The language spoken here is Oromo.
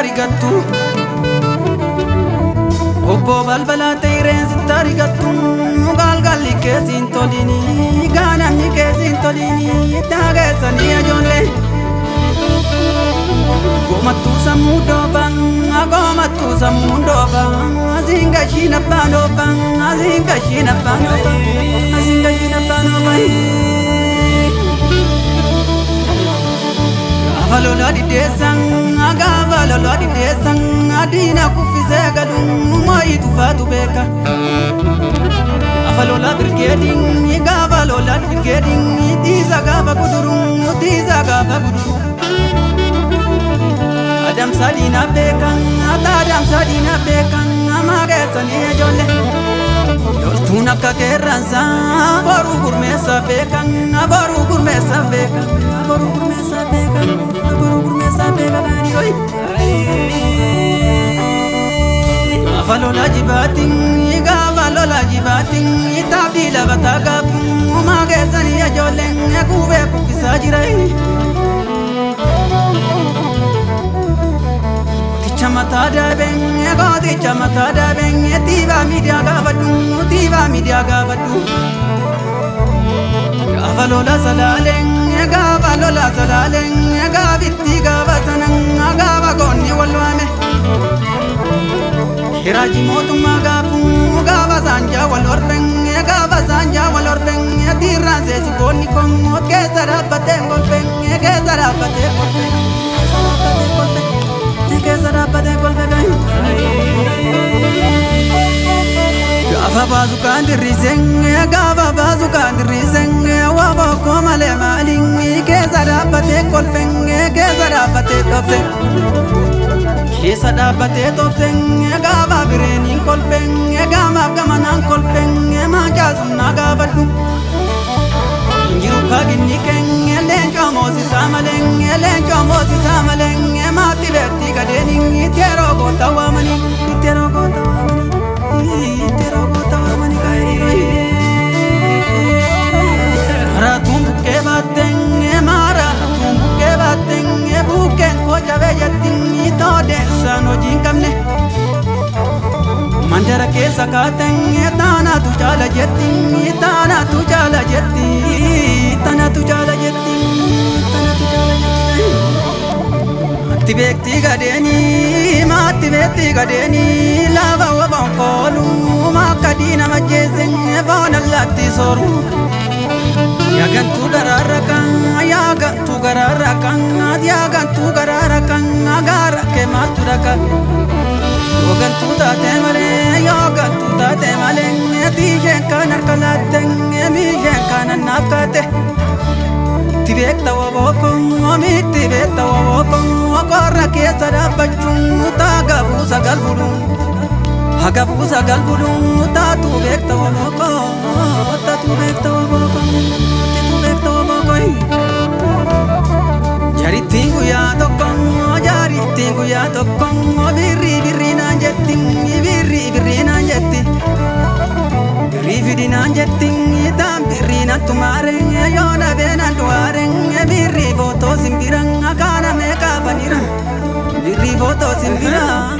arigattu obbo balbala teereen sitti arigattu galgalli keessiin tolini gaanamni keessiin tolini taageessanii ijoollee gomattuu sammuu dhoofan gomattuu sammuu dhoofan asiin gashiin abbaan dhoofan asiin gashiin abbaan dhoofan asiin gashiin abbaan dhoofan Avalola di desan, agavalola di desan, adina kufise gadum, moi tufatu beka. Avalola brigeding, agavalola brigeding, tiza gava kudurum, tiza gava kudurum. Adam sadina beka, adam sadina beka, amagesani ejole. Tuna kakeransa, boru gurmesa beka, boru gurmesa beka, boru gurmesa beka. Avalola jibating, igavalola jibating, itabila batagapung, umagezani ajoleng, yakube kufisa jirai. Tichamata dabeng, yagodi chamata dabeng, tiba media gavadu, tiba media gavadu. Avalola salaleng, agavalola salaleng, agavitti gavasanang, agavagonni walwame. Hiraji motumma gavung, gavasanja walorreng, gavasanja walorreng, tiran se sugonni kong, kesarapate golpeng, kesarapate golpeng, kesarapate golpeng. Gava bazukan diriseng, gava bazukan diriseng, wabo komale maling, kesarapate golpeng, kesarapate golpeng. Kesadapate golpeng, gava birening golpeng, gama gamanang golpeng, majasum nagavadu. Injiru kagini keng, lenjo mosi samaleng, mati bekti kadening, itero gotawamani, itero gotawamani. Mara tumbuke bateng, mara tumbuke bateng, buken koja bejating ito desano jingkamne. Mandara kesa kateng, tana tu jala jetting, tana tu jala jetting, tana tu jala jetting, tana tu jala jetting. Mati bekti gadeni, mati bekti gadeni, lava wabang kolu, makadina majezeng, bona lati soru. Yagan tu gararakan, yagan tu gararakan, yagan tu gararakan, agara ke maturakan. Yogan tu ta temale, yogan tu ta temale, tijen kanar kalateng, mijen kanan napkate. Tibekta wabokong, tibekta wabokong, korra kesa dabachung, tagabusa galbudung, hagabusa galbudung, tatu bekta wabokong, tatu bekta wabokong, tatu bekta wabokong. Jari tingu ya tokong, birri nanjetting, birri nanjetting. Rifidi nanjetting, itam birri natumareng, yona bena tuareng, birri foto simbirang, akana meka panirang, birri foto simbirang.